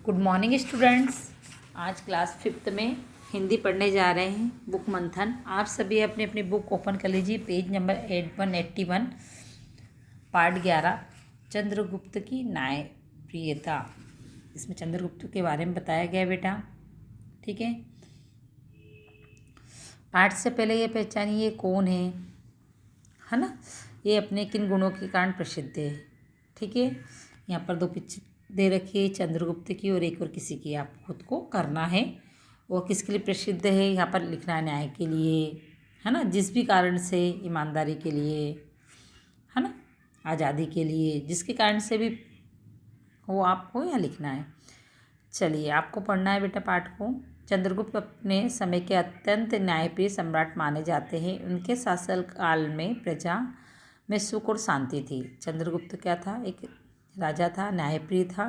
Good morning students. आज class 5th में हिंदी पढ़ने जा रहे हैं। बुक मंथन। आप सभी अपनी अपनी बुक ओपन कर लीजिए। पेज नंबर 8181 पार्ट 11 चंद्रगुप्त की न्यायप्रियता। इसमें चंद्रगुप्त के बारे में बताया गया बेटा। ठीक है। पाठ से पहले ये पहचानिए ये कौन है ना। ये अपने किन गुणों के कारण प्रसिद्ध है। ठीक है। यहाँ पर 2 पिक्चर दे रखी है, चंद्रगुप्त की और एक और किसी की। आप खुद को करना है। वो किसके लिए प्रसिद्ध है यहाँ पर लिखना है, न्याय के लिए है ना, जिस भी कारण से, ईमानदारी के लिए है ना, आज़ादी के लिए, जिसके कारण से भी वो आपको यहाँ लिखना है। चलिए आपको पढ़ना है बेटा पाठ को। चंद्रगुप्त अपने समय के अत्यंत न्यायप्रिय सम्राट माने जाते हैं। उनके शासनकाल में प्रजा में सुख और शांति थी। चंद्रगुप्त क्या था? एक राजा था, न्यायप्रिय था।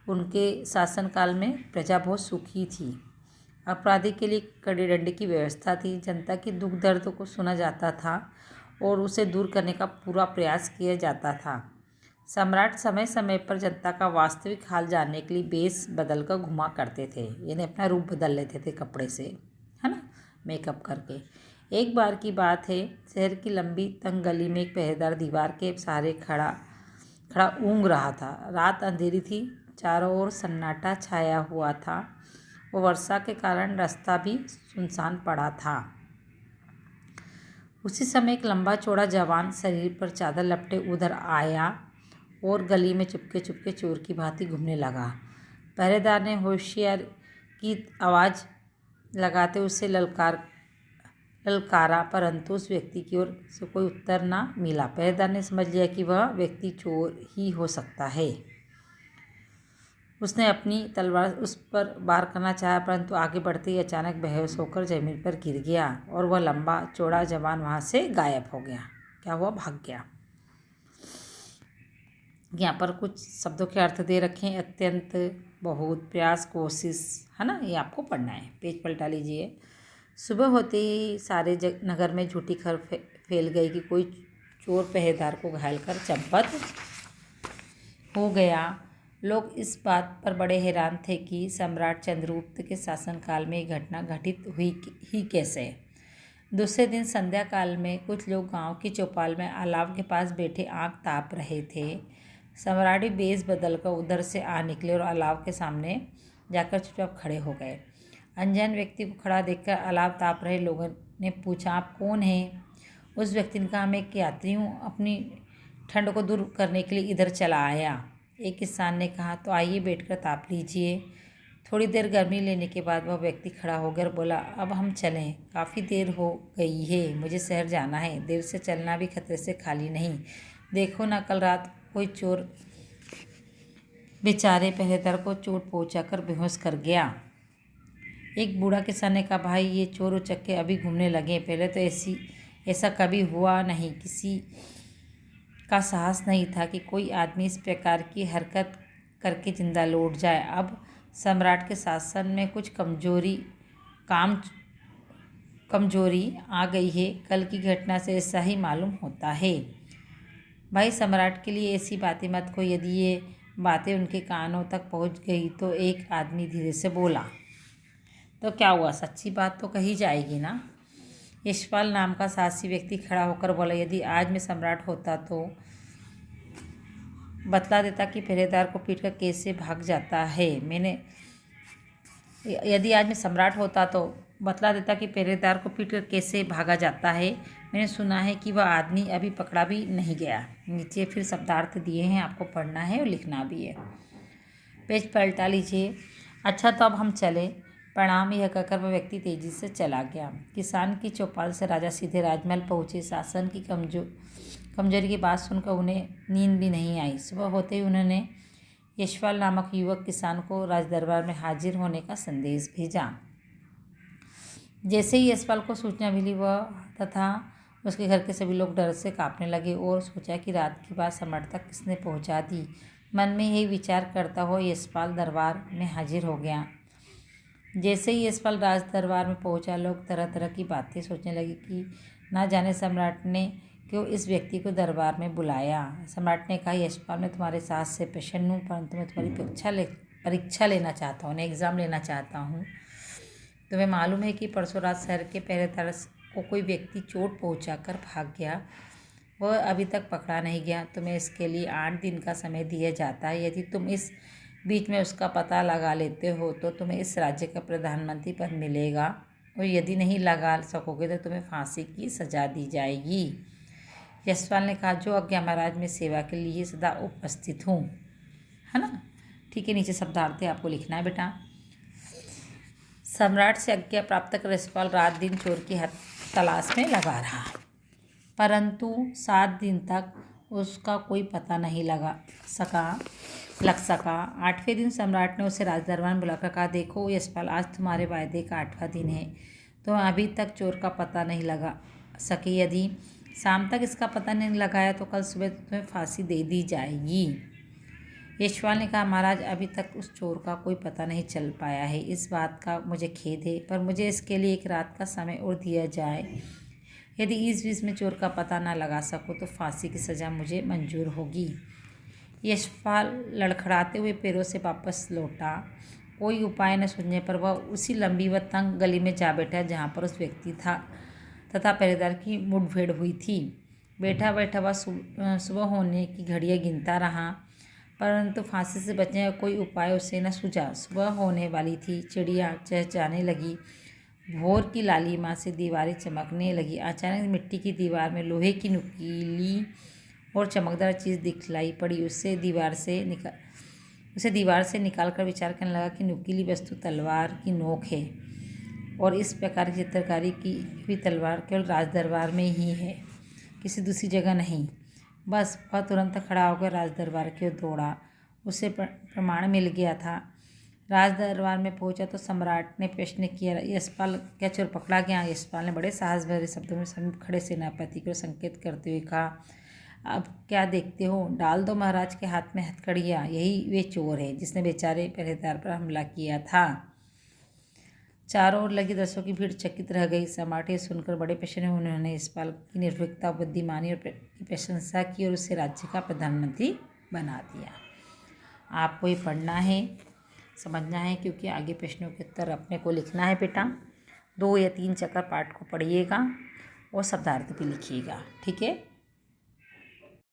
उनके शासनकाल में प्रजा बहुत सुखी थी। अपराधी के लिए कड़े दंड की व्यवस्था थी। जनता की दुख दर्द को सुना जाता था और उसे दूर करने का पूरा प्रयास किया जाता था। सम्राट समय समय पर जनता का वास्तविक हाल जानने के लिए वेश बदल कर घुमा करते थे, यानी अपना रूप बदल लेते थे कपड़े से, है ना, मेकअप करके। एक बार की बात है, शहर की लंबी तंग गली में एक पहरेदार दीवार के सहारे खड़ा ऊँघ रहा था। रात अंधेरी थी, चारों ओर सन्नाटा छाया हुआ था और वर्षा के कारण रास्ता भी सुनसान पड़ा था। उसी समय एक लंबा चौड़ा जवान शरीर पर चादर लपटे उधर आया और गली में चुपके चुपके चोर की भांति घूमने लगा। पहरेदार ने होशियार की आवाज़ लगाते उसे ललकारा, परंतु उस व्यक्ति की ओर से कोई उत्तर ना मिला। पहरेदार ने समझ लिया कि वह व्यक्ति चोर ही हो सकता है। उसने अपनी तलवार उस पर वार करना चाहा, परंतु आगे बढ़ते ही अचानक बेहोश होकर जमीन पर गिर गया और वह लंबा चौड़ा जवान वहाँ से गायब हो गया। क्या हुआ? भाग गया। यहाँ पर कुछ शब्दों के अर्थ दे रखे हैं। अत्यंत, बहुत, प्रयास, कोशिश, है ना। ये आपको पढ़ना है। पेज पलटा लीजिए। सुबह होते ही सारे नगर में झूठी खबर फैल गई कि कोई चोर पहरेदार को घायल कर चंपत हो गया। लोग इस बात पर बड़े हैरान थे कि सम्राट चंद्रगुप्त के शासनकाल में ये घटना घटित हुई ही कैसे। दूसरे दिन संध्या काल में कुछ लोग गांव की चौपाल में अलाव के पास बैठे आग ताप रहे थे। सम्राट भी बेस बदलकर उधर से आ निकले और अलाव के सामने जाकर चुपचाप खड़े हो गए। अनजान व्यक्ति को खड़ा देखकर अलाव ताप रहे लोगों ने पूछा, आप कौन हैं? उस व्यक्ति ने कहा, मैं एक यात्री हूँ, अपनी ठंड को दूर करने के लिए इधर चला आया। एक किसान ने कहा, तो आइए बैठकर ताप लीजिए। थोड़ी देर गर्मी लेने के बाद वह व्यक्ति खड़ा होकर बोला, अब हम चलें, काफ़ी देर हो गई है, मुझे शहर जाना है। देर से चलना भी खतरे से खाली नहीं। देखो ना, कल रात कोई चोर बेचारे पहरेदार को चोट पहुंचाकर बेहोश कर गया। एक बूढ़ा किसान ने कहा, भाई ये चोर उचक्के अभी घूमने लगे, पहले तो ऐसा कभी हुआ नहीं। किसी का साहस नहीं था कि कोई आदमी इस प्रकार की हरकत करके जिंदा लौट जाए। अब सम्राट के शासन में कुछ कमजोरी आ गई है। कल की घटना से ऐसा ही मालूम होता है। भाई सम्राट के लिए ऐसी बातें मत कहो। यदि ये बातें उनके कानों तक पहुंच गई तो एक आदमी धीरे से बोला, तो क्या हुआ, सच्ची बात तो कही जाएगी ना। यशपाल नाम का साहसी व्यक्ति खड़ा होकर बोला, यदि आज मैं सम्राट होता तो बतला देता कि पहरेदार को पीटकर कैसे भाग जाता है। यदि आज मैं सम्राट होता तो बतला देता कि पहरेदार को पीटकर कैसे भागा जाता है। मैंने सुना है कि वह आदमी अभी पकड़ा भी नहीं गया। नीचे फिर शब्दार्थ दिए हैं, आपको पढ़ना है और लिखना भी है। पेज पलटा लीजिए। अच्छा, तो अब हम चले। प्रणाम, यह कहकर वह व्यक्ति तेजी से चला गया। किसान की चौपाल से राजा सीधे राजमहल पहुंचे। शासन की कमजोरी की बात सुनकर उन्हें नींद भी नहीं आई। सुबह होते ही उन्होंने यशपाल नामक युवक किसान को राजदरबार में हाजिर होने का संदेश भेजा। जैसे ही यशपाल को सूचना मिली, वह तथा उसके घर के सभी लोग डर से कांपने लगे और सोचा कि रात की बात सम्राट तक किसने पहुंचा दी। मन में यही विचार करता हुआ यशपाल दरबार में हाजिर हो गया। जैसे ही यशपाल राज दरबार में पहुंचा, लोग तरह तरह की बातें सोचने लगे कि ना जाने सम्राट ने क्यों इस व्यक्ति को दरबार में बुलाया। सम्राट ने कहा, यशपाल, मैं तुम्हारे साहस से प्रसन्न हूँ, परंतु मैं तुम्हारी परीक्षा परीक्षा लेना चाहता हूँ, एग्ज़ाम लेना चाहता हूँ। तुम्हें मालूम है कि परसों रात शहर के पहरेदार को कोई व्यक्ति चोट पहुंचाकर भाग गया। वह अभी तक पकड़ा नहीं गया। तुम्हें इसके लिए 8 दिन का समय दिया जाता है। यदि तुम इस बीच में उसका पता लगा लेते हो तो तुम्हें इस राज्य का प्रधानमंत्री पद मिलेगा, और यदि नहीं लगा सकोगे तो तुम्हें फांसी की सज़ा दी जाएगी। यशपाल ने कहा, जो आज्ञा महाराज, मैं सेवा के लिए सदा उपस्थित हूँ। है ना? ठीक है, नीचे शब्दार्थ आपको लिखना है बेटा। सम्राट से आज्ञा प्राप्त कर यशपाल रात दिन चोर की तलाश में लगा रहा, परंतु 7 दिन तक उसका कोई पता नहीं लग सका। 8वें दिन सम्राट ने उसे राजदरबार में बुलाकर कहा, देखो यशपाल, आज तुम्हारे वायदे का 8वां दिन है। तो अभी तक चोर का पता नहीं लगा सके। यदि शाम तक इसका पता नहीं लगाया तो कल सुबह तुम्हें फांसी दे दी जाएगी। यशपाल ने कहा, महाराज, अभी तक उस चोर का कोई पता नहीं चल पाया है। इस बात का मुझे खेद है, पर मुझे इसके लिए 1 रात का समय और दिया जाए। यदि इस बीच में चोर का पता न लगा सको तो फांसी की सज़ा मुझे मंजूर होगी। यशपाल लड़खड़ाते हुए पैरों से वापस लौटा। कोई उपाय न सूझने पर वह उसी लंबी व तंग गली में जा बैठा जहाँ पर उस व्यक्ति था तथा पहरेदार की मुठभेड़ हुई थी। बैठा बैठा वह सुबह होने की घड़ियाँ गिनता रहा, परंतु फांसी से बचने का कोई उपाय उसे न सूझा। सुबह होने वाली थी, चिड़िया चहचहाने लगी, भोर की लालिमा से दीवारें चमकने लगी। अचानक मिट्टी की दीवार में लोहे की नुकीली और चमकदार चीज़ दिखलाई पड़ी। उसे दीवार से निकालकर विचार करने लगा कि नुकीली वस्तु तलवार की नोक है, और इस प्रकार की चित्रकारी की हुई तलवार केवल राजदरबार में ही है, किसी दूसरी जगह नहीं। बस वह तुरंत खड़ा होकर राजदरबार की ओर दौड़ा। उसे प्रमाण मिल गया था। राजदरबार में पहुंचा तो सम्राट ने प्रश्न किया, यशपाल, क्या चोर पकड़ा गया? यशपाल ने बड़े साहस भरे शब्दों में समीप खड़े सेनापति को संकेत करते हुए कहा, अब क्या देखते हो? डाल दो महाराज के हाथ में हथकड़ियाँ। यही वे चोर है जिसने बेचारे पहरेदार पर हमला किया था। चारों ओर लगी दर्शकों की भीड़ चकित रह गई। सम्राट सुनकर बड़े प्रसन्न हुए। उन्होंने यशपाल की निर्भीकता, बुद्धिमानी और प्रशंसा की और उसे राज्य का प्रधानमंत्री बना दिया। आपको ये पढ़ना है, समझना है, क्योंकि आगे प्रश्नों के उत्तर अपने को लिखना है बेटा। 2 या 3 चक्कर पाठ को पढ़िएगा और शब्दार्थ भी लिखिएगा। ठीक है।